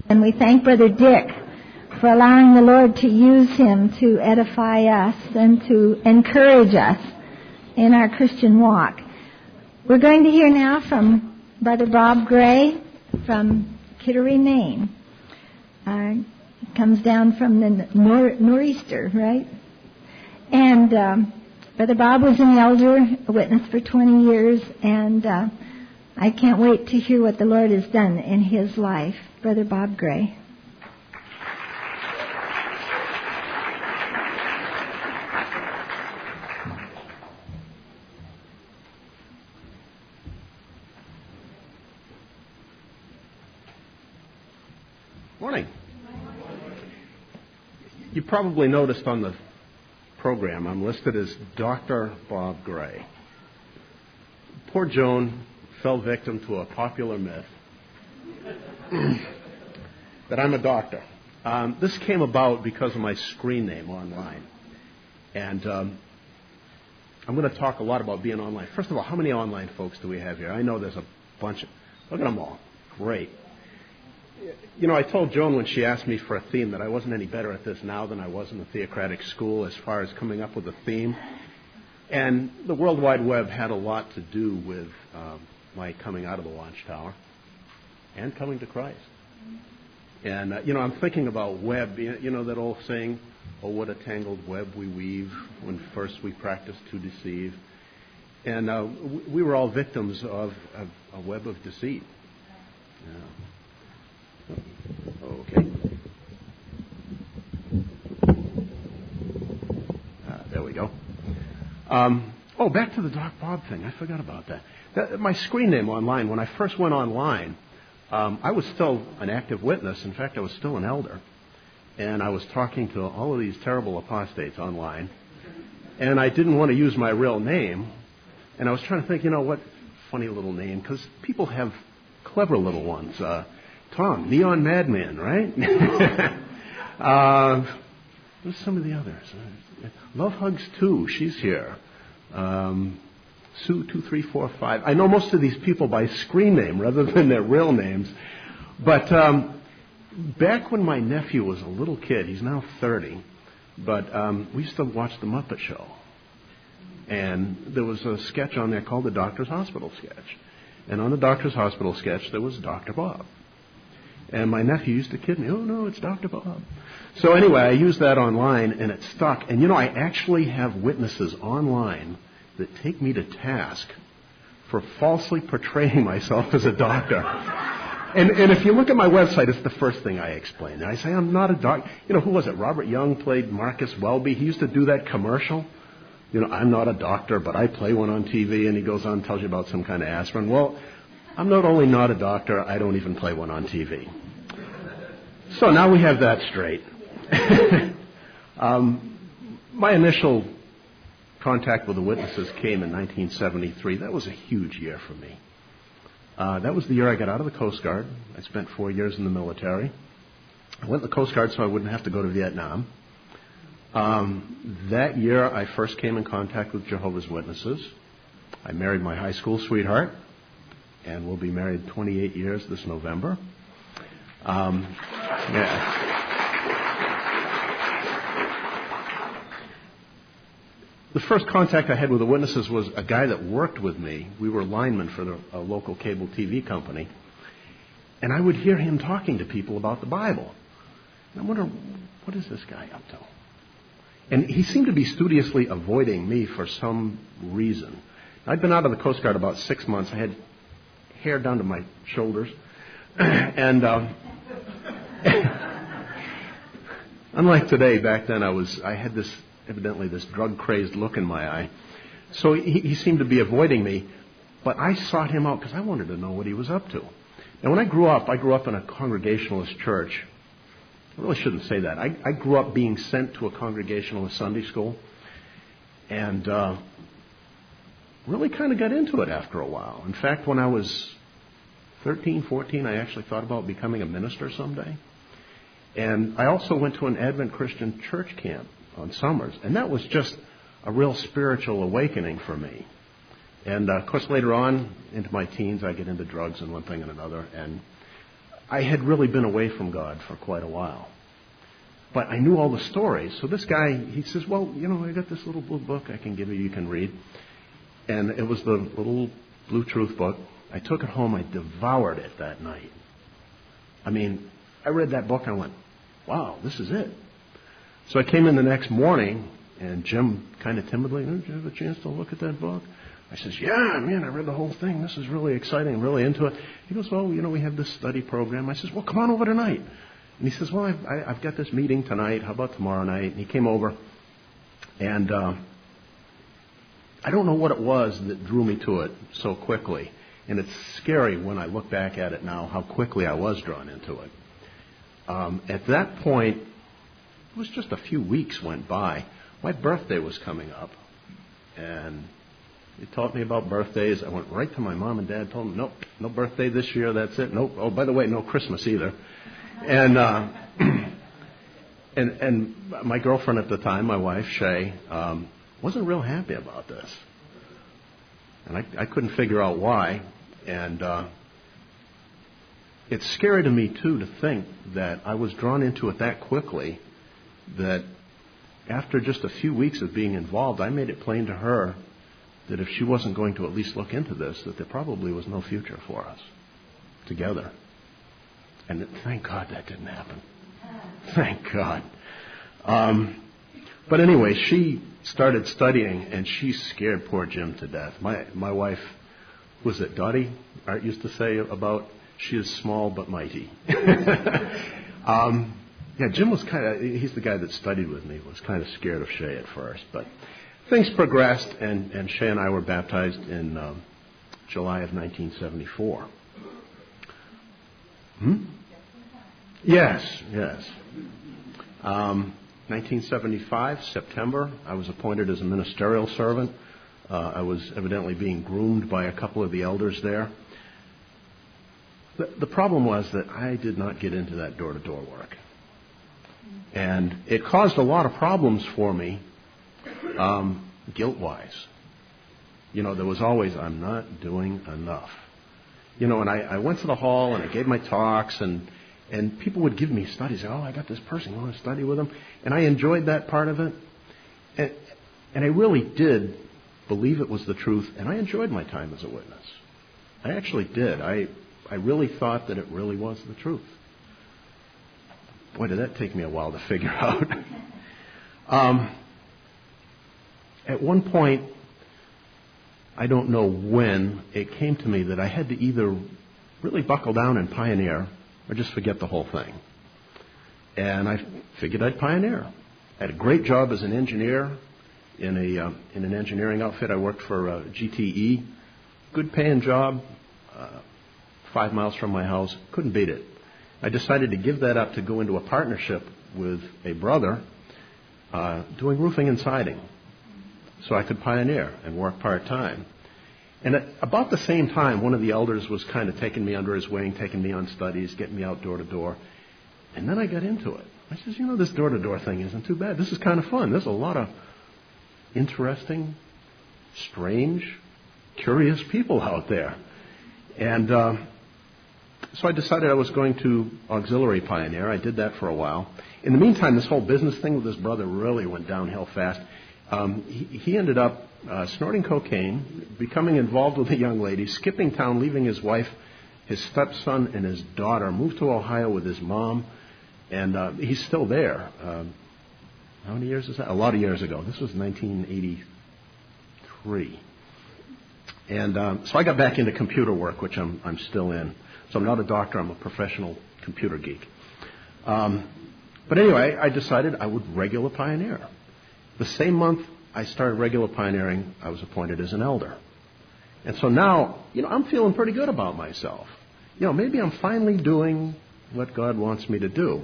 And we thank Brother Dick for allowing the Lord to use him to edify us and to encourage us in our Christian walk. We're going to hear now from Brother Bob Gray from Kittery, Maine. Comes down from the nor'easter, right? And Brother Bob was an elder, a witness for 20 years, and I can't wait to hear what the Lord has done in his life. Brother Bob Gray. Morning. You probably noticed on the program I'm listed as Dr. Bob Gray. Poor Joan fell victim to a popular myth that I'm a doctor. This came about because of my screen name online. And I'm going to talk a lot about being online. First of all, how many online folks do we have here? I know there's a bunch. Look at them all. Great. You know, I told Joan when she asked me for a theme that I wasn't any better at this now than I was in the theocratic school as far as coming up with a theme. And the World Wide Web had a lot to do with my coming out of the Watchtower and coming to Christ. And, I'm thinking about web, that old saying, oh, what a tangled web we weave when first we practice to deceive. And we were all victims of a web of deceit. Yeah. Okay. There we go. Back to the Doc Bob thing. I forgot about that. My screen name online, when I first went online, I was still an active witness. In fact, I was still an elder. And I was talking to all of these terrible apostates online. And I didn't want to use my real name. And I was trying to think, what funny little name, because people have clever little ones. Tom, Neon Madman, right? What's some of the others? Love Hugs 2, she's here. Sue 2345. I know most of these people by screen name rather than their real names. But back when my nephew was a little kid, he's now 30, but we used to watch The Muppet Show. And there was a sketch on there called the Doctor's Hospital sketch. And on the Doctor's Hospital sketch, there was Dr. Bob. And my nephew used to kid me, oh, no, it's Dr. Bob. So anyway, I used that online, and it stuck. And, I actually have witnesses online that take me to task for falsely portraying myself as a doctor. And if you look at my website, it's the first thing I explain. And I say, I'm not a doctor. Who was it? Robert Young played Marcus Welby. He used to do that commercial. I'm not a doctor, but I play one on TV. And he goes on and tells you about some kind of aspirin. Well, I'm not only not a doctor, I don't even play one on TV. So now we have that straight. My initial contact with the witnesses came in 1973. That was a huge year for me. That was the year I got out of the Coast Guard. I spent 4 years in the military. I went in the Coast Guard so I wouldn't have to go to Vietnam. That year I first came in contact with Jehovah's Witnesses. I married my high school sweetheart, and we'll be married 28 years this November. The first contact I had with the witnesses was a guy that worked with me. We were linemen for a local cable TV company. And I would hear him talking to people about the Bible. And I wonder, what is this guy up to? And he seemed to be studiously avoiding me for some reason. I'd been out of the Coast Guard about 6 months. I had hair down to my shoulders. And unlike today, back then I had this drug-crazed look in my eye. So he seemed to be avoiding me, but I sought him out because I wanted to know what he was up to. Now, when I grew up in a Congregationalist church. I really shouldn't say that. I grew up being sent to a Congregationalist Sunday school, and really kind of got into it after a while. In fact, when I was 13, 14, I actually thought about becoming a minister someday. And I also went to an Advent Christian church camp on summers, and that was just a real spiritual awakening for me. And, of course, later on, into my teens, I get into drugs and one thing and another. And I had really been away from God for quite a while. But I knew all the stories. So this guy, he says, well, I got this little blue book I can give you can read. And it was the little Blue Truth book. I took it home. I devoured it that night. I mean, I read that book. I went, wow, this is it. So I came in the next morning, and Jim kind of timidly, did you have a chance to look at that book? I says, yeah, man, I read the whole thing. This is really exciting. I'm really into it. He goes, well, we have this study program. I says, well, come on over tonight. And he says, well, I've got this meeting tonight. How about tomorrow night? And he came over, and I don't know what it was that drew me to it so quickly. And it's scary when I look back at it now how quickly I was drawn into it. At that point, it was just a few weeks went by. My birthday was coming up, and he taught me about birthdays. I went right to my mom and dad, told them, nope, no birthday this year, that's it. Nope. Oh, by the way, no Christmas either. And and my girlfriend at the time, my wife, Shay, wasn't real happy about this. And I couldn't figure out why. And it's scary to me, too, to think that I was drawn into it that quickly, that after just a few weeks of being involved, I made it plain to her that if she wasn't going to at least look into this, that there probably was no future for us together. And thank God that didn't happen. Thank God. But anyway, she started studying, and she scared poor Jim to death. My wife, was it Dottie? Art used to say about, she is small but mighty. Yeah, Jim was he's the guy that studied with me, was kind of scared of Shay at first. But things progressed, and Shay and I were baptized in July of 1974. Yes. 1975, September, I was appointed as a ministerial servant. I was evidently being groomed by a couple of the elders there. The problem was that I did not get into that door-to-door work. And it caused a lot of problems for me, guilt-wise. There was always, I'm not doing enough. And I went to the hall, and I gave my talks, and people would give me studies. Oh, I got this person, you want to study with them? And I enjoyed that part of it. And I really did believe it was the truth, and I enjoyed my time as a witness. I actually did. I really thought that it really was the truth. Boy, did that take me a while to figure out. At one point, I don't know when, it came to me that I had to either really buckle down and pioneer or just forget the whole thing. And I figured I'd pioneer. I had a great job as an engineer in an engineering outfit. I worked for GTE. Good paying job, 5 miles from my house. Couldn't beat it. I decided to give that up to go into a partnership with a brother doing roofing and siding, so I could pioneer and work part-time. And at about the same time, one of the elders was kind of taking me under his wing, taking me on studies, getting me out door-to-door. And then I got into it. I says, this door-to-door thing isn't too bad. This is kind of fun. There's a lot of interesting, strange, curious people out there. And so I decided I was going to auxiliary pioneer. I did that for a while. In the meantime, this whole business thing with his brother really went downhill fast. He ended up snorting cocaine, becoming involved with a young lady, skipping town, leaving his wife, his stepson, and his daughter, moved to Ohio with his mom, and he's still there. How many years is that? A lot of years ago. This was 1983. And so I got back into computer work, which I'm still in. So I'm not a doctor. I'm a professional computer geek. But anyway, I decided I would regular pioneer. The same month I started regular pioneering, I was appointed as an elder. And so now, I'm feeling pretty good about myself. Maybe I'm finally doing what God wants me to do.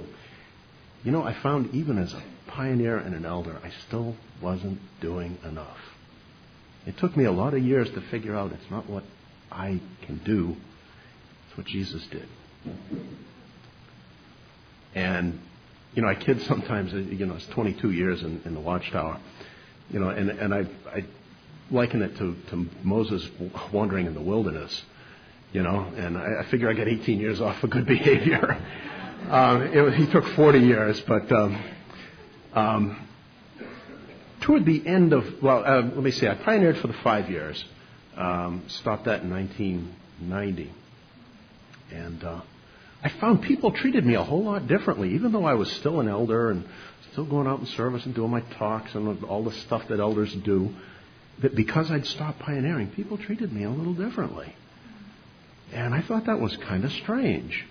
I found even as a pioneer and an elder, I still wasn't doing enough. It took me a lot of years to figure out it's not what I can do, it's what Jesus did. And, I kid sometimes, it's 22 years in the Watchtower, and I liken it to Moses wandering in the wilderness. and I figure I get 18 years off for good behavior. He took 40 years, but toward the end of, let me see, I pioneered for the 5 years, stopped that in 1990, and I found people treated me a whole lot differently, even though I was still an elder and still going out in service and doing my talks and all the stuff that elders do, that because I'd stopped pioneering, people treated me a little differently. And I thought that was kind of strange.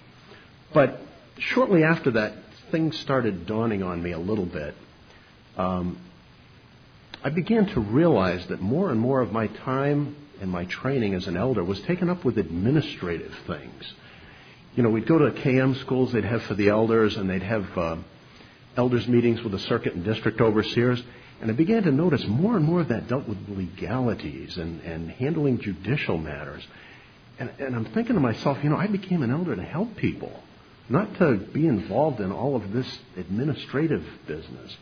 But shortly after that, things started dawning on me a little bit. I began to realize that more and more of my time and my training as an elder was taken up with administrative things. We'd go to KM schools they'd have for the elders, and they'd have elders meetings with the circuit and district overseers. And I began to notice more and more of that dealt with legalities and handling judicial matters. And I'm thinking to myself, I became an elder to help people, not to be involved in all of this administrative business.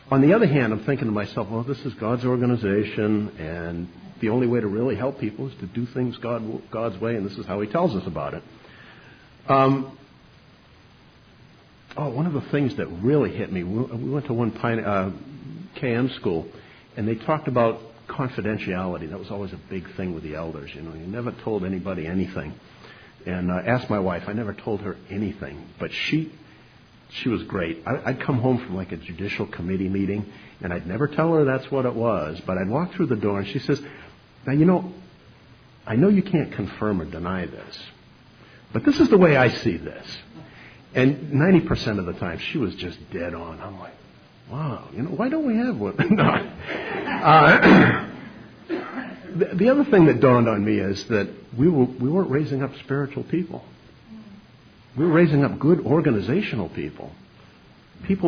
On the other hand, I'm thinking to myself, well, this is God's organization, and the only way to really help people is to do things God's way, and this is how He tells us about it. One of the things that really hit me, we went to one KM school, and they talked about confidentiality. That was always a big thing with the elders. You never told anybody anything. And I asked my wife. I never told her anything, but she was great. I'd come home from like a judicial committee meeting, and I'd never tell her that's what it was, but I'd walk through the door, and she says, now, I know you can't confirm or deny this, but this is the way I see this. And 90% of the time, she was just dead on. I'm like, wow, why don't we have one? No. The other thing that dawned on me is that we weren't raising up spiritual people. We were raising up good organizational people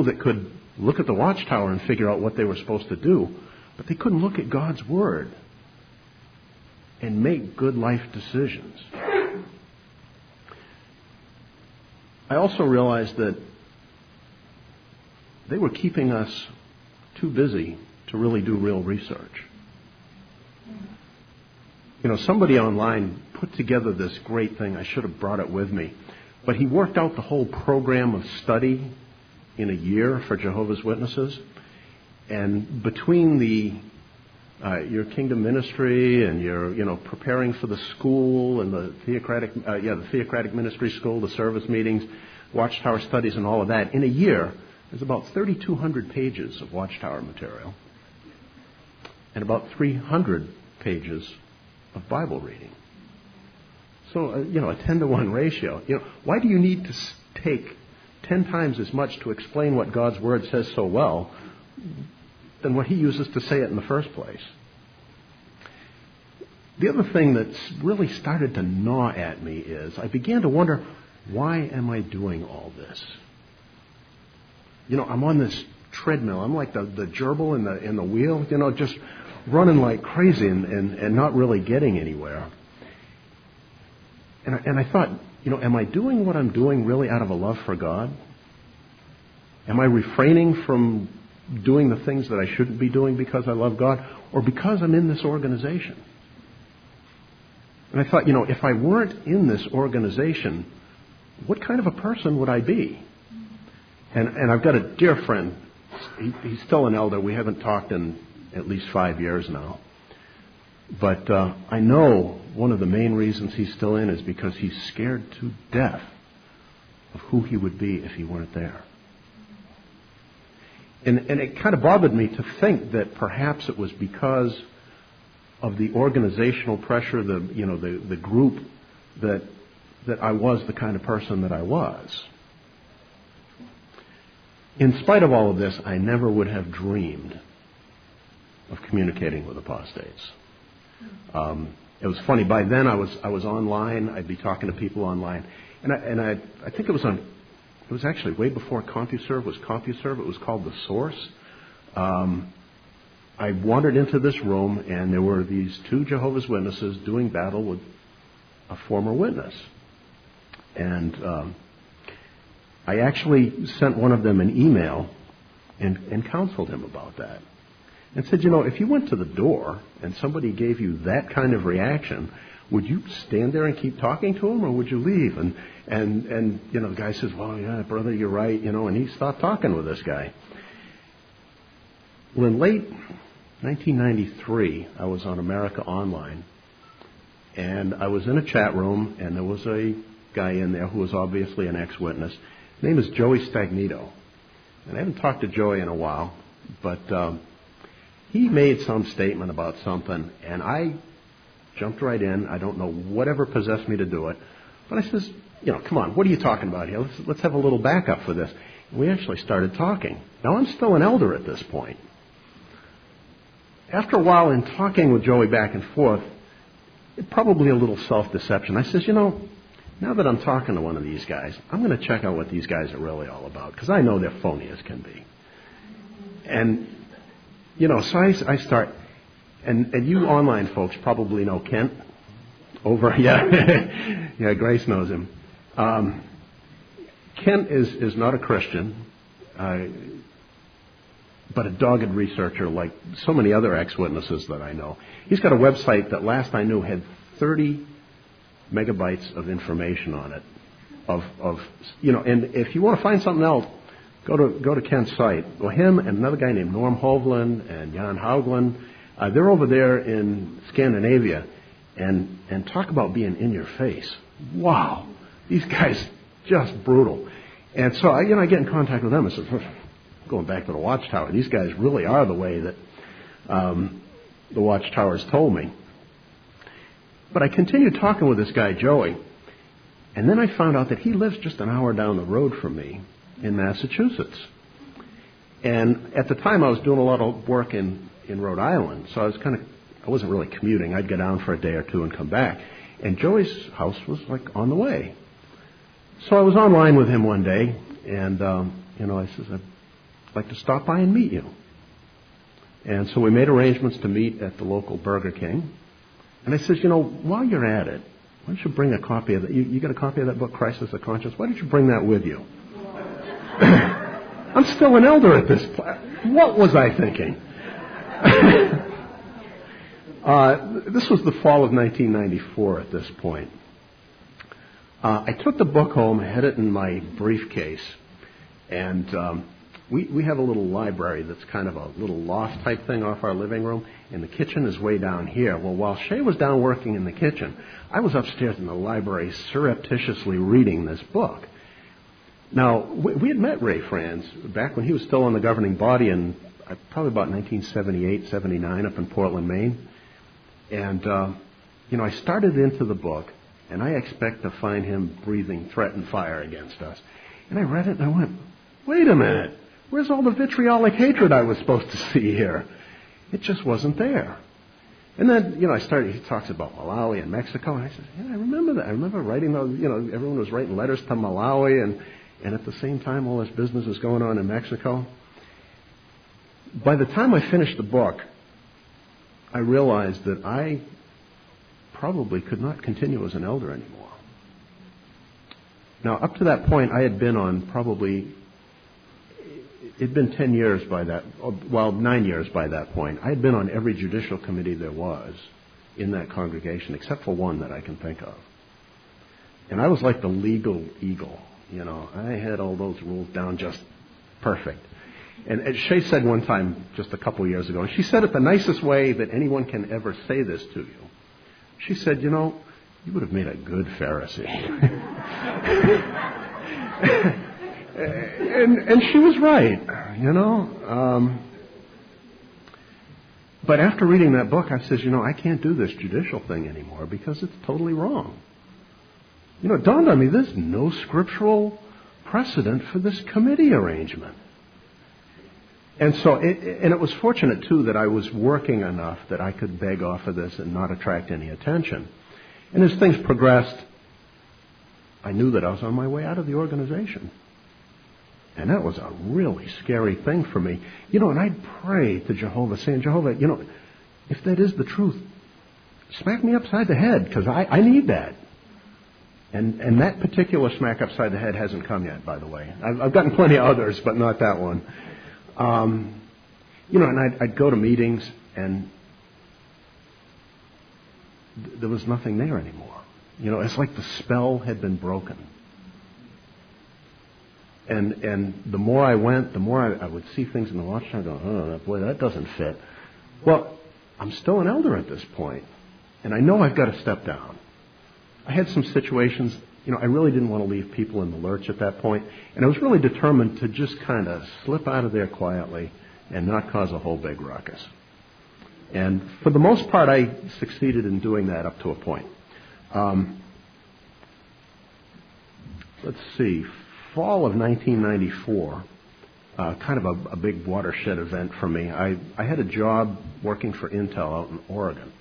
that could look at the watchtower and figure out what they were supposed to do, but they couldn't look at God's Word and make good life decisions. I also realized that they were keeping us too busy to really do real research. Somebody online put together this great thing. I should have brought it with me. But he worked out the whole program of study in a year for Jehovah's Witnesses. And between your kingdom ministry and your preparing for the school and the theocratic ministry school, the service meetings, watchtower studies and all of that, in a year, there's about 3,200 pages of watchtower material and about 300 pages of Bible reading. So, a 10-to-1 ratio. Why do you need to take 10 times as much to explain what God's Word says so well than what He uses to say it in the first place? The other thing that's really started to gnaw at me is I began to wonder, why am I doing all this? I'm on this treadmill. I'm like the gerbil in the wheel, just running like crazy and not really getting anywhere. And I thought, am I doing what I'm doing really out of a love for God? Am I refraining from doing the things that I shouldn't be doing because I love God, or because I'm in this organization? And I thought, if I weren't in this organization, what kind of a person would I be? And I've got a dear friend. He's still an elder. We haven't talked in at least 5 years now. But I know one of the main reasons he's still in is because he's scared to death of who he would be if he weren't there. And it kind of bothered me to think that perhaps it was because of the organizational pressure, the group, that I was the kind of person that I was. In spite of all of this, I never would have dreamed of communicating with apostates. It was funny. By then, I was online. I'd be talking to people online, and I think it was actually way before CompuServe was CompuServe. It was called The Source. I wandered into this room, and there were these 2 Jehovah's Witnesses doing battle with a former witness, and I actually sent one of them an email and counseled him about that. and said, if you went to the door and somebody gave you that kind of reaction, would you stand there and keep talking to him, or would you leave? And the guy says, well, yeah, brother, you're right, and he stopped talking with this guy. Well, in late 1993, I was on America Online, and I was in a chat room, and there was a guy in there who was obviously an ex-witness. His name is Joey Stagnito. And I haven't talked to Joey in a while, but he made some statement about something, and I jumped right in. I don't know whatever possessed me to do it. But I says, come on, what are you talking about here? Let's have a little backup for this. And we actually started talking. Now, I'm still an elder at this point. After a while in talking with Joey back and forth, probably a little self-deception, I says, now that I'm talking to one of these guys, I'm going to check out what these guys are really all about, because I know they're phony as can be. And, so I start, and you online folks probably know Kent over, yeah, Grace knows him. Kent is not a Christian, but a dogged researcher like so many other ex-witnesses that I know. He's got a website that last I knew had 30 megabytes of information on it. And if you want to find something else, go to Kent's site. Well, him and another guy named Norm Hovland and Jan Haugland, they're over there in Scandinavia, and talk about being in your face. Wow, these guys just brutal. And so I get in contact with them and said, going back to the Watchtower, these guys really are the way that the Watchtowers told me. But I continued talking with this guy, Joey, and then I found out that he lives just an hour down the road from me in Massachusetts. And at the time, I was doing a lot of work in Rhode Island, so I wasn't really commuting. I'd go down for a day or two and come back. And Joey's house was on the way. So I was online with him one day, and, I says, I'd like to stop by and meet you. And so we made arrangements to meet at the local Burger King. And I says, while you're at it, why don't you bring a copy of that? You got a copy of that book, Crisis of Conscience? Why don't you bring that with you? I'm still an elder at this point. What was I thinking? This was the fall of 1994 at this point. I took the book home, had it in my briefcase, and we have a little library that's kind of a little loft type thing off our living room, and the kitchen is way down here. Well, while Shay was down working in the kitchen, I was upstairs in the library surreptitiously reading this book. Now, we had met Ray Franz back when he was still on the governing body in probably about 1978, 79 up in Portland, Maine. And, I started into the book, and I expect to find him breathing threat and fire against us. And I read it, and I went, wait a minute. Where's all the vitriolic hatred I was supposed to see here? It just wasn't there. And then, he talks about Malawi and Mexico, and I said, I remember that. I remember writing those, everyone was writing letters to Malawi, and at the same time, all this business is going on in Mexico. By the time I finished the book, I realized that I probably could not continue as an elder anymore. Now, up to that point, I had been on it'd been 10 years by that, 9 years by that point. I had been on every judicial committee there was in that congregation, except for one that I can think of. And I was like the legal eagle. I had all those rules down just perfect. And Shay said one time, just a couple years ago, and she said it the nicest way that anyone can ever say this to you. She said, you would have made a good Pharisee. And she was right, But after reading that book, I says, I can't do this judicial thing anymore because it's totally wrong. It dawned on me, there's no scriptural precedent for this committee arrangement. And so, it was fortunate, too, that I was working enough that I could beg off of this and not attract any attention. And as things progressed, I knew that I was on my way out of the organization. And that was a really scary thing for me. And I'd pray to Jehovah, saying, Jehovah, if that is the truth, smack me upside the head, because I need that. And that particular smack upside the head hasn't come yet, by the way. I've gotten plenty of others, but not that one. And I'd go to meetings, and there was nothing there anymore. It's like the spell had been broken. And the more I went, the more I would see things in the watchtower and go, oh, boy, that doesn't fit. Well, I'm still an elder at this point, and I know I've got to step down. I had some situations, I really didn't want to leave people in the lurch at that point, and I was really determined to just kind of slip out of there quietly and not cause a whole big ruckus. And for the most part, I succeeded in doing that up to a point. Let's see, fall of 1994, kind of a big watershed event for me. I had a job working for Intel out in Oregon.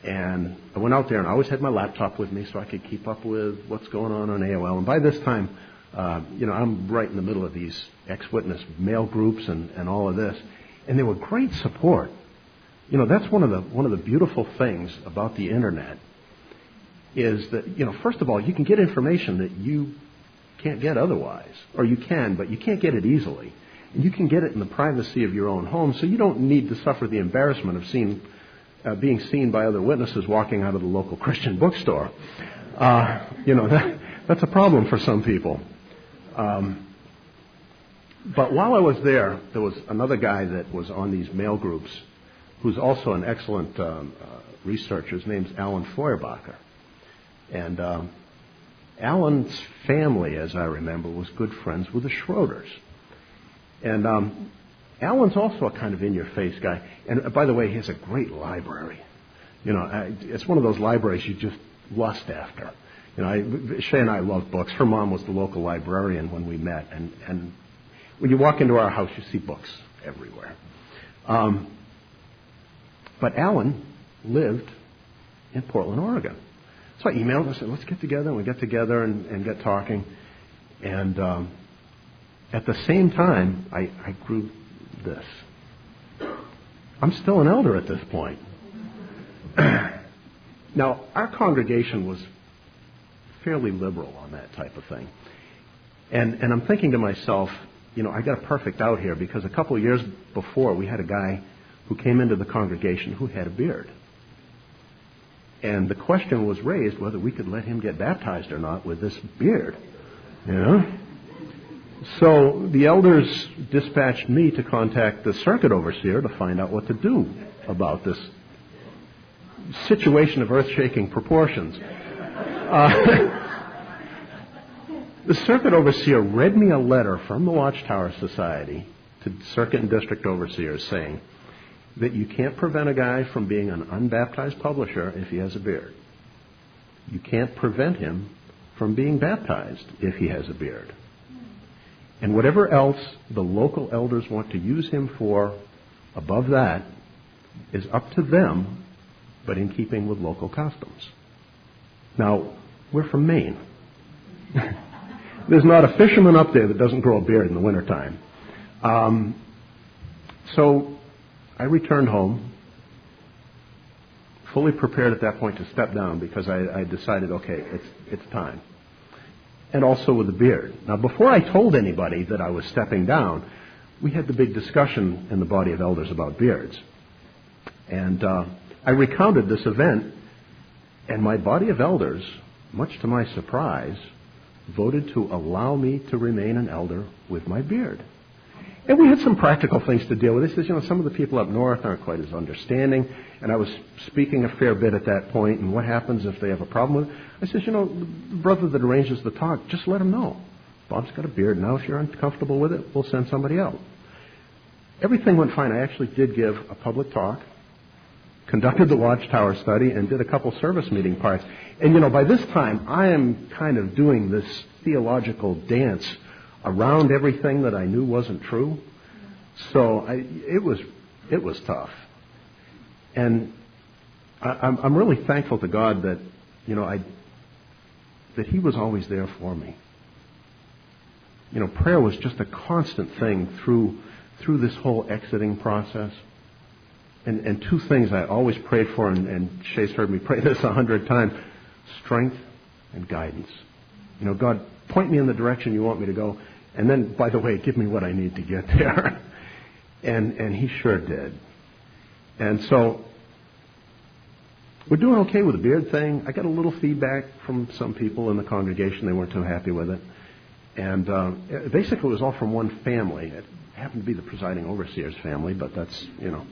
And I went out there, and I always had my laptop with me so I could keep up with what's going on AOL. And by this time, I'm right in the middle of these ex-witness mail groups and all of this. And they were great support. That's one of the beautiful things about the Internet is that, first of all, you can get information that you can't get otherwise. Or you can, but you can't get it easily. And you can get it in the privacy of your own home, so you don't need to suffer the embarrassment of being seen by other witnesses walking out of the local Christian bookstore. That's a problem for some people. But while I was there was another guy that was on these mail groups who's also an excellent researcher. His name's Alan Feuerbacher. And Alan's family, as I remember, was good friends with the Schroeders. And Alan's also a kind of in-your-face guy. And by the way, he has a great library. It's one of those libraries you just lust after. Shay and I love books. Her mom was the local librarian when we met. And when you walk into our house, you see books everywhere. But Alan lived in Portland, Oregon. So I emailed him and said, let's get together. And we got together and got talking. And at the same time, I grew this. I'm still an elder at this point. Now, our congregation was fairly liberal on that type of thing. And I'm thinking to myself, I got a perfect out here because a couple of years before, we had a guy who came into the congregation who had a beard. And the question was raised whether we could let him get baptized or not with this beard. So the elders dispatched me to contact the circuit overseer to find out what to do about this situation of earth-shaking proportions. The circuit overseer read me a letter from the Watchtower Society to circuit and district overseers saying that you can't prevent a guy from being an unbaptized publisher if he has a beard. You can't prevent him from being baptized if he has a beard. And whatever else the local elders want to use him for above that is up to them, but in keeping with local customs. Now, we're from Maine. There's not a fisherman up there that doesn't grow a beard in the wintertime. So I returned home, fully prepared at that point to step down because I decided, okay, it's time. And also with the beard. Now, before I told anybody that I was stepping down, we had the big discussion in the body of elders about beards. And I recounted this event, and my body of elders, much to my surprise, voted to allow me to remain an elder with my beard. And we had some practical things to deal with. They said, some of the people up north aren't quite as understanding. And I was speaking a fair bit at that point. And what happens if they have a problem with it? I said, the brother that arranges the talk, just let him know. Bob's got a beard now. If you're uncomfortable with it, we'll send somebody out. Everything went fine. I actually did give a public talk, conducted the Watchtower study, and did a couple service meeting parts. And, by this time, I am kind of doing this theological dance around everything that I knew wasn't true. So it was tough. And I'm really thankful to God that, that He was always there for me. Prayer was just a constant thing through this whole exiting process. And two things I always prayed for, and Shay's heard me pray this 100 times: strength and guidance. God, point me in the direction you want me to go. And then, by the way, give me what I need to get there. And he sure did. And so we're doing okay with the beard thing. I got a little feedback from some people in the congregation. They weren't too happy with it. And basically it was all from one family. It happened to be the presiding overseer's family, but that's, you know.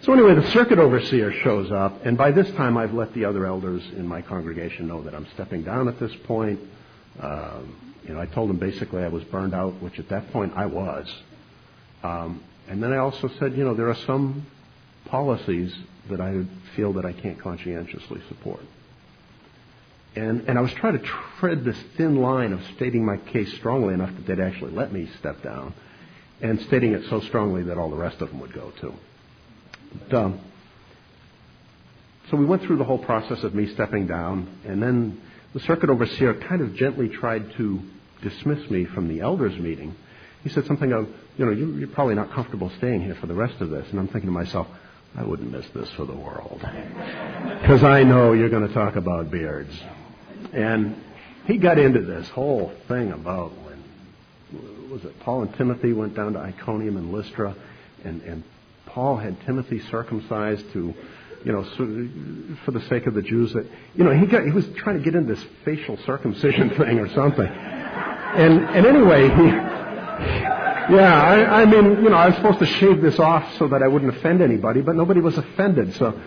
So anyway, the circuit overseer shows up, and by this time I've let the other elders in my congregation know that I'm stepping down at this point. I told them basically I was burned out, which at that point I was. And then I also said, there are some policies that I feel that I can't conscientiously support. And I was trying to tread this thin line of stating my case strongly enough that they'd actually let me step down, and stating it so strongly that all the rest of them would go too. But, so we went through the whole process of me stepping down, and then the circuit overseer kind of gently tried to dismiss me from the elders' meeting. He said something of, you're probably not comfortable staying here for the rest of this. And I'm thinking to myself, I wouldn't miss this for the world. Because I know you're going to talk about beards. And he got into this whole thing about when, was it Paul and Timothy went down to Iconium and Lystra, and Paul had Timothy circumcised to, for the sake of the Jews. That, he was trying to get into this facial circumcision thing or something. And anyway, I was supposed to shave this off so that I wouldn't offend anybody, but nobody was offended. So,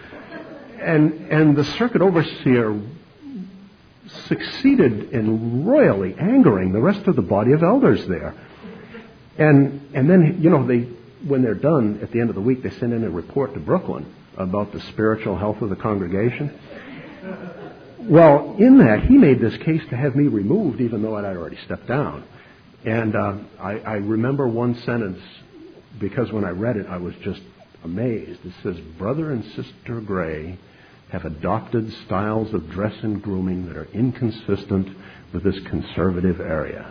and the circuit overseer succeeded in royally angering the rest of the body of elders there. And then, when they're done at the end of the week, they send in a report to Brooklyn about the spiritual health of the congregation. Well, in that, he made this case to have me removed, even though I'd already stepped down. And I remember one sentence, because when I read it, I was just amazed. It says, "Brother and Sister Gray have adopted styles of dress and grooming that are inconsistent with this conservative area."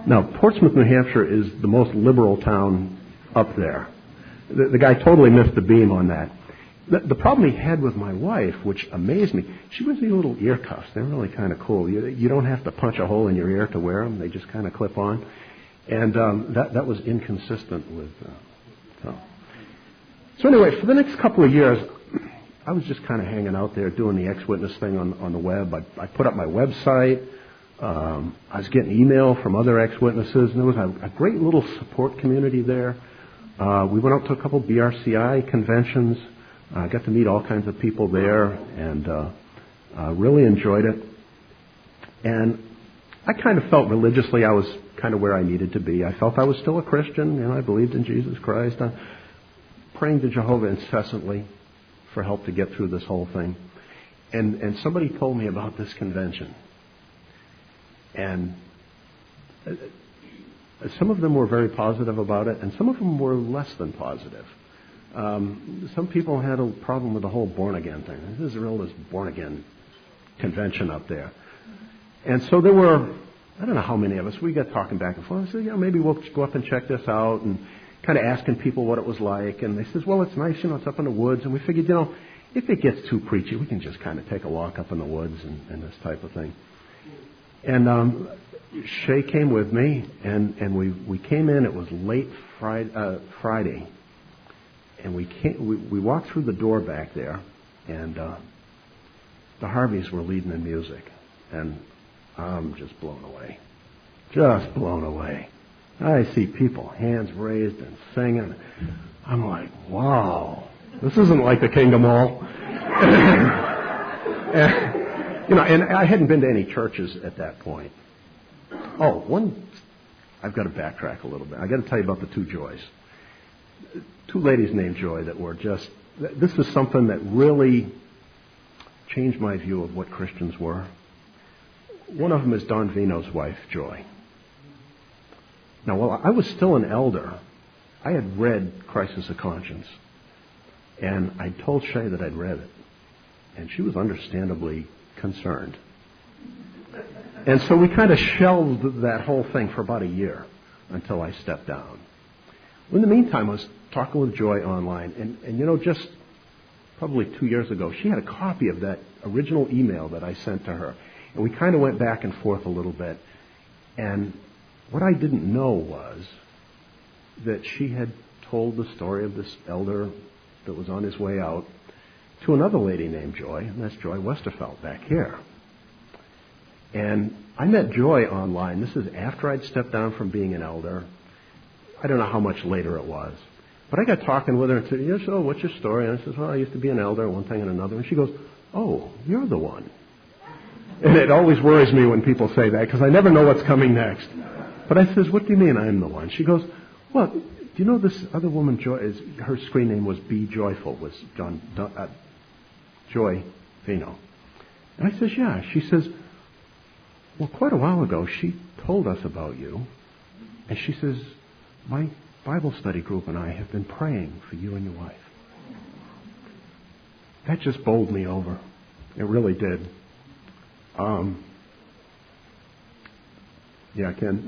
Now, Portsmouth, New Hampshire is the most liberal town up there. The guy totally missed the beam on that. The problem he had with my wife, which amazed me, she wears these little ear cuffs. They're really kind of cool. You don't have to punch a hole in your ear to wear them. They just kind of clip on. And that was inconsistent with... So anyway, for the next couple of years, I was just kind of hanging out there doing the ex-witness thing on the web. I put up my website. I was getting email from other ex-witnesses, and there was a great little support community there. We went out to a couple BRCI conventions. I got to meet all kinds of people there, and really enjoyed it. And I kind of felt religiously I was kind of where I needed to be. I felt I was still a Christian. I believed in Jesus Christ. I'm praying to Jehovah incessantly for help to get through this whole thing. And somebody told me about this convention. And some of them were very positive about it, and some of them were less than positive. Some people had a problem with the whole born-again thing. This born-again convention up there. And so there were, I don't know how many of us, we got talking back and forth. I said, maybe we'll go up and check this out, and kind of asking people what it was like. And they says, well, it's nice, it's up in the woods. And we figured, if it gets too preachy, we can just kind of take a walk up in the woods and this type of thing. And Shay came with me, and we came in. It was late Friday. And we walked through the door back there, and the Harveys were leading the music, and I'm just blown away. Just blown away. I see people, hands raised and singing. I'm like, wow, this isn't like the Kingdom Hall. And I hadn't been to any churches at that point. I've got to backtrack a little bit. I've got to tell you about the two Joys. Two ladies named Joy that were this is something that really changed my view of what Christians were. One of them is Don Vino's wife, Joy. Now, while I was still an elder, I had read Crisis of Conscience. And I told Shay that I'd read it. And she was understandably concerned. And so we kind of shelved that whole thing for about a year until I stepped down. In the meantime, I was talking with Joy online, and just probably 2 years ago, she had a copy of that original email that I sent to her. And we kind of went back and forth a little bit. And what I didn't know was that she had told the story of this elder that was on his way out to another lady named Joy, and that's Joy Westerfeld back here. And I met Joy online. This is after I'd stepped down from being an elder. I don't know how much later it was. But I got talking with her and said, yes, oh, what's your story? And I said, well, I used to be an elder, one thing and another. And she goes, oh, you're the one. And it always worries me when people say that because I never know what's coming next. But I says, what do you mean I'm the one? She goes, well, do you know this other woman, Joy, her screen name was Be Joyful, was Joy Vino. And I says, yeah. She says, well, quite a while ago, she told us about you. And she says, my Bible study group and I have been praying for you and your wife. That just bowled me over. It really did. Yeah, Ken.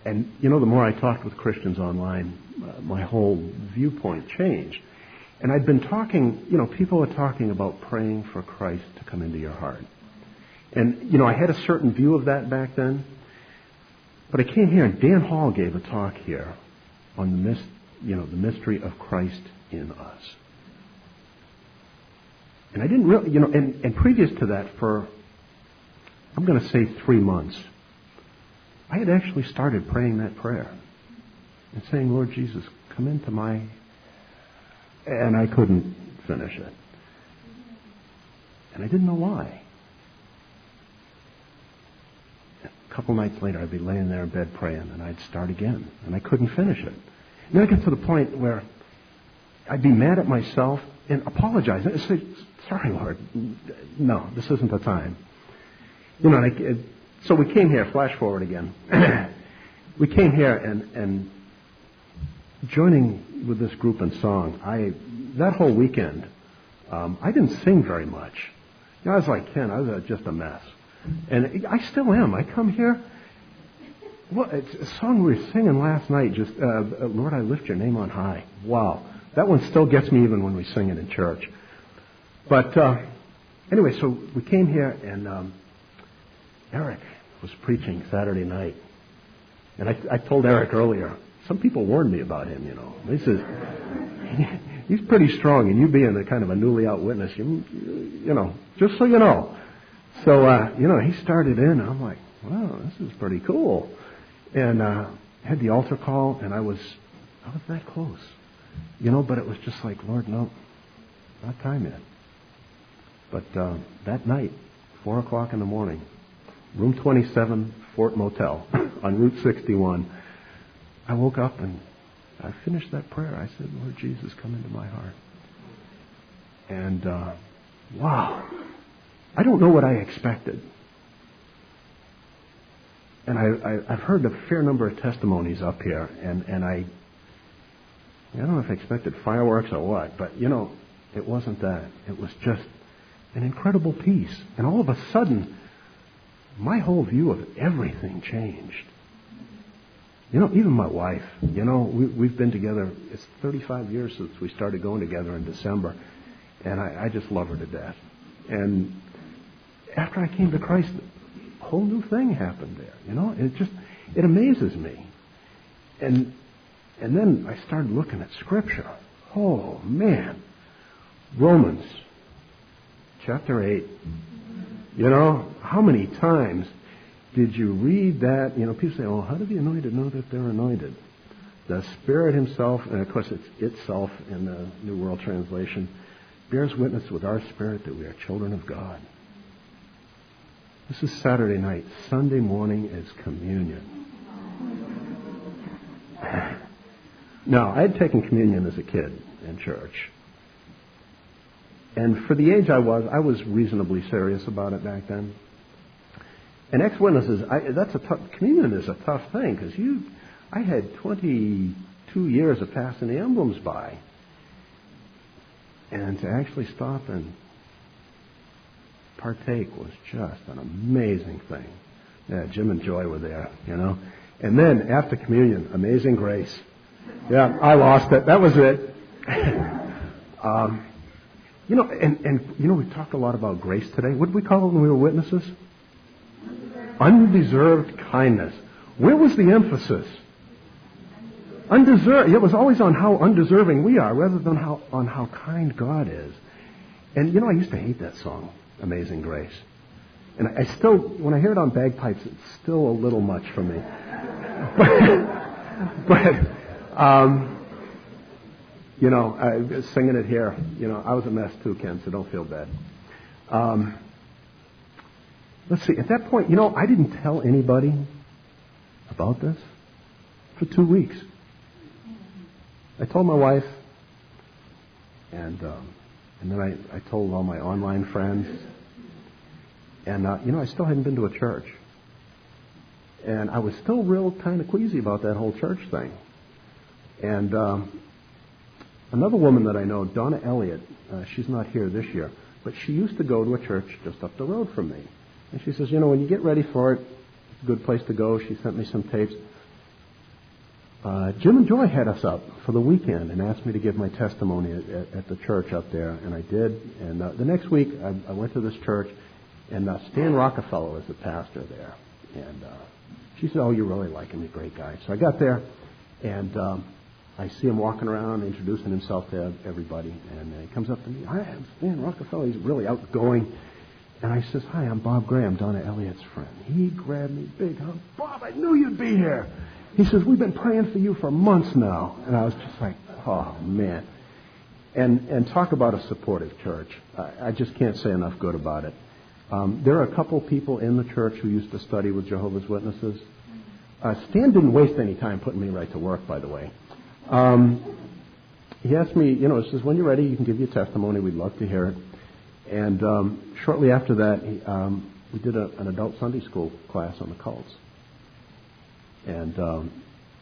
And, you know, the more I talked with Christians online, my whole viewpoint changed. And I'd been talking, you know, people were talking about praying for Christ to come into your heart. And, you know, I had a certain view of that back then. But I came here and Dan Hall gave a talk here on the mystery of Christ in us. And I didn't really, you know, and previous to that for, I'm going to say 3 months, I had actually started praying that prayer and saying, Lord Jesus, come into my, and I couldn't finish it. And I didn't know why. A couple nights later, I'd be laying there in bed praying, and I'd start again, and I couldn't finish it. And then I get to the point where I'd be mad at myself and apologize. I'd say, sorry, Lord, no, this isn't the time. You know, so we came here, flash forward again. We came here and joining with this group in song, that whole weekend, I didn't sing very much. You know, I was like Ken, I was just a mess. And I still am. I come here. Well, it's a song we were singing last night, just, Lord, I lift your name on high. Wow. That one still gets me even when we sing it in church. But anyway, so we came here, and Eric was preaching Saturday night. And I told Eric earlier, some people warned me about him, you know. He says, he's pretty strong, and you being a kind of a newly out witness, you know, just so you know. So, you know, he started in, and I'm like, wow, this is pretty cool. And had the altar call, and I was that close. You know, but it was just like, Lord, no, not time yet. But that night, 4 o'clock in the morning, room 27, Fort Motel on Route 61, I woke up and I finished that prayer. I said, Lord Jesus, come into my heart. And, wow, I don't know what I expected. And I've heard a fair number of testimonies up here, and I don't know if I expected fireworks or what, but, you know, it wasn't that. It was just an incredible peace. And all of a sudden, my whole view of everything changed. You know, even my wife, you know, we've been together, it's 35 years since we started going together in December, and I just love her to death. And after I came to Christ, a whole new thing happened there, you know. It amazes me. And then I started looking at Scripture. Oh, man. Romans chapter 8. You know, how many times did you read that? You know, people say, oh, how do the anointed know that they're anointed? The Spirit Himself, and of course it's itself in the New World Translation, bears witness with our spirit that we are children of God. This is Saturday night. Sunday morning is communion. Now, I had taken communion as a kid in church. And for the age I was reasonably serious about it back then. And ex-witnesses, communion is a tough thing because I had 22 years of passing the emblems by. And to actually stop and partake was just an amazing thing. Yeah, Jim and Joy were there, you know. And then after communion, amazing grace. Yeah, I lost it. That was it. You know, and you know, we talked a lot about grace today. What did we call it when we were witnesses? Undeserved kindness. Where was the emphasis? Undeserved. It was always on how undeserving we are rather than on how kind God is. And, I used to hate that song, Amazing Grace. And I still, when I hear it on bagpipes, it's still a little much for me. Singing it here, I was a mess too, Ken, so don't feel bad. Let's see, at that point, I didn't tell anybody about this for 2 weeks. I told my wife, and then I told all my online friends, and, I still hadn't been to a church. And I was still real kind of queasy about that whole church thing. And another woman that I know, Donna Elliott, she's not here this year, but she used to go to a church just up the road from me. And she says, when you get ready for it, it's a good place to go. She sent me some tapes. Jim and Joy had us up for the weekend and asked me to give my testimony at the church up there, and I did. And the next week, I went to this church, and Stan Rockefeller was the pastor there. And she said, you really like him, he's a great guy. So I got there, and I see him walking around, introducing himself to everybody, and he comes up to me, "Hi, I'm Stan Rockefeller." He's really outgoing. And I says, "Hi, I'm Bob Graham, Donna Elliott's friend." He grabbed me big hug. "Bob, I knew you'd be here." He says, "We've been praying for you for months now." And I was just like, oh, man. And talk about a supportive church. I just can't say enough good about it. There are a couple people in the church who used to study with Jehovah's Witnesses. Stan didn't waste any time putting me right to work, by the way. He asked me, he says, "When you're ready, you can give your testimony. We'd love to hear it." And shortly after that, we did an adult Sunday school class on the cults. And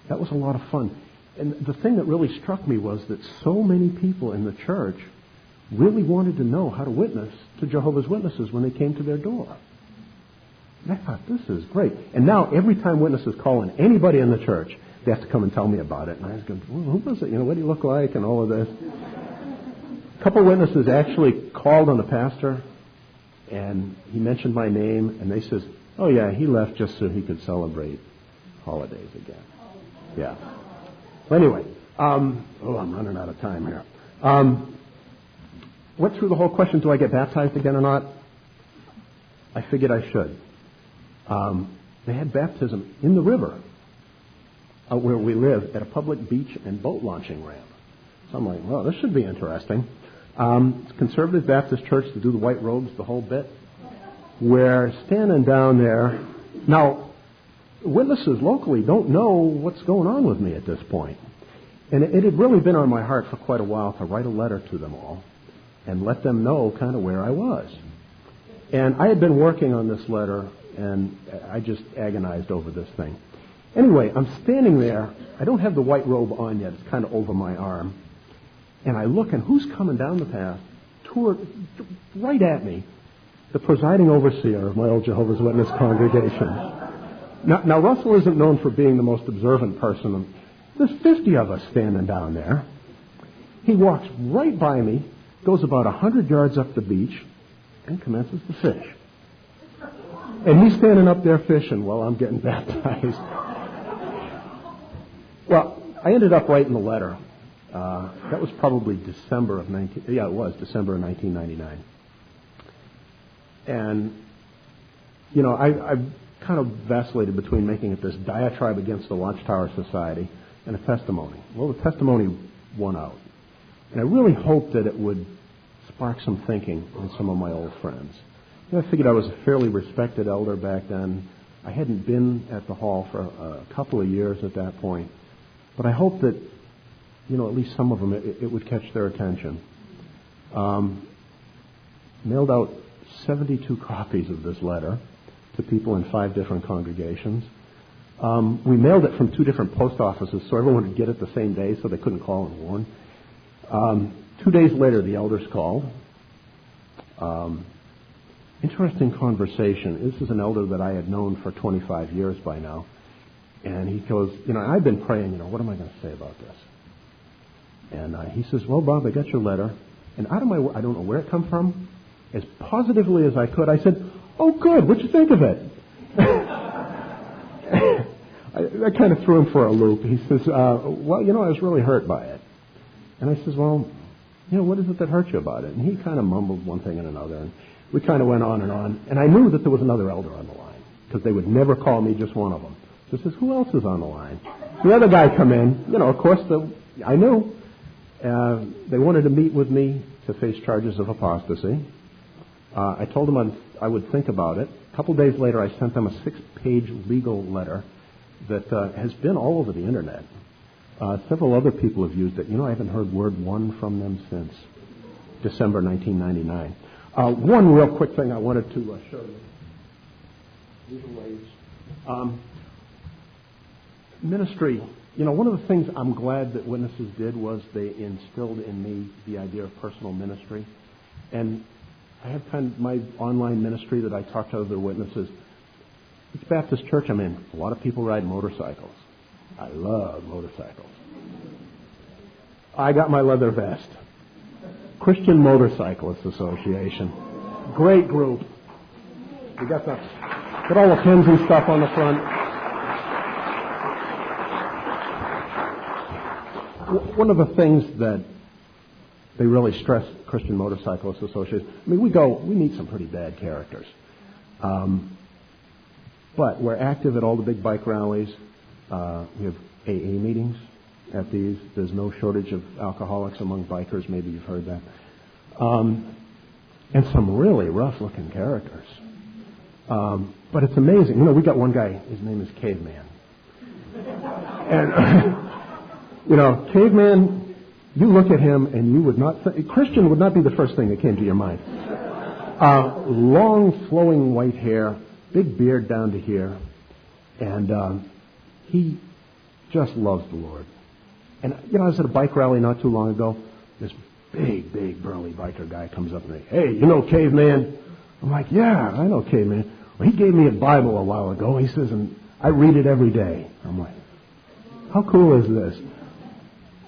that was a lot of fun. And the thing that really struck me was that so many people in the church really wanted to know how to witness to Jehovah's Witnesses when they came to their door. And I thought, this is great. And now every time witnesses call in anybody in the church, they have to come and tell me about it. And I was going, who was it? What do you look like? And all of this. A couple witnesses actually called on the pastor, and he mentioned my name, and they says, "Oh, yeah, he left just so he could celebrate holidays again." Yeah. Well, anyway, I'm running out of time here. Went through the whole question, do I get baptized again or not? I figured I should. They had baptism in the river out where we live at a public beach and boat launching ramp. So I'm like, well, this should be interesting. It's a conservative Baptist church to do the white robes, the whole bit. We're standing down there. Now, witnesses locally don't know what's going on with me at this point. And it had really been on my heart for quite a while to write a letter to them all and let them know kind of where I was. And I had been working on this letter, and I just agonized over this thing. Anyway, I'm standing there. I don't have the white robe on yet. It's kind of over my arm. And I look, and who's coming down the path right at me? The presiding overseer of my old Jehovah's Witness congregation. Now, Russell isn't known for being the most observant person. There's 50 of us standing down there. He walks right by me, goes about 100 yards up the beach, and commences to fish. And he's standing up there fishing while I'm getting baptized. Well, I ended up writing the letter. That was probably December of 1999. And, I kind of vacillated between making it this diatribe against the Watchtower Society and a testimony. Well, the testimony won out. And I really hoped that it would spark some thinking in some of my old friends. I figured I was a fairly respected elder back then. I hadn't been at the hall for a couple of years at that point. But I hoped that, at least some of them, it would catch their attention. Mailed out 72 copies of this letter to people in 5 different congregations. We mailed it from 2 different post offices so everyone would get it the same day so they couldn't call and warn. 2 days later, the elders called. Interesting conversation. This is an elder that I had known for 25 years by now. And he goes, I've been praying, what am I going to say about this? And he says, well, Bob, I got your letter. And I don't know where it come from. As positively as I could, I said, oh, good, what'd you think of it? that kind of threw him for a loop. He says, well, I was really hurt by it. And I says, well, what is it that hurt you about it? And he kind of mumbled one thing and another. And we kind of went on. And I knew that there was another elder on the line, because they would never call me just one of them. So I says, who else is on the line? The other guy come in. Of course, I knew. They wanted to meet with me to face charges of apostasy. I told them I would think about it. A couple days later, I sent them a 6-page legal letter that has been all over the Internet. Several other people have used it. I haven't heard word one from them since December 1999. One real quick thing I wanted to show you. Legal age. Ministry. One of the things I'm glad that Witnesses did was they instilled in me the idea of personal ministry. And I have kind of my online ministry that I talk to other witnesses. It's Baptist church I'm in. A lot of people ride motorcycles. I love motorcycles. I got my leather vest. Christian Motorcyclists Association. Great group. We got all the pins and stuff on the front. One of the things that they really stress, Christian Motorcyclists Association, we meet some pretty bad characters. But we're active at all the big bike rallies. We have AA meetings at these. There's no shortage of alcoholics among bikers. Maybe you've heard that. And some really rough-looking characters. But it's amazing. We got one guy, his name is Caveman. And, Caveman, you look at him and you would not Christian would not be the first thing that came to your mind. Long, flowing white hair, big beard down to here, and he just loves the Lord. And, I was at a bike rally not too long ago. This big, burly biker guy comes up and says, hey, Caveman? I'm like, yeah, I know Caveman. Well, he gave me a Bible a while ago. He says, and I read it every day. I'm like, how cool is this?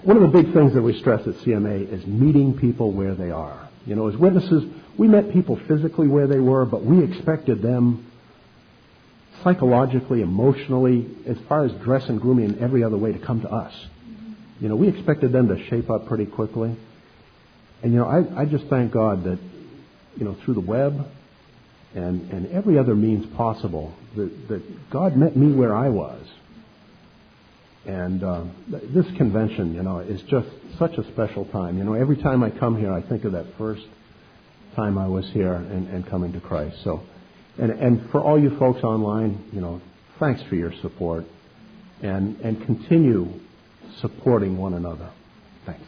One of the big things that we stress at CMA is meeting people where they are. As witnesses, we met people physically where they were, but we expected them psychologically, emotionally, as far as dress and grooming and every other way to come to us. We expected them to shape up pretty quickly. And, I just thank God that, through the web and every other means possible, that God met me where I was. And this convention, is just such a special time. Every time I come here, I think of that first time I was here and coming to Christ. So, and for all you folks online, thanks for your support, and continue supporting one another. Thanks.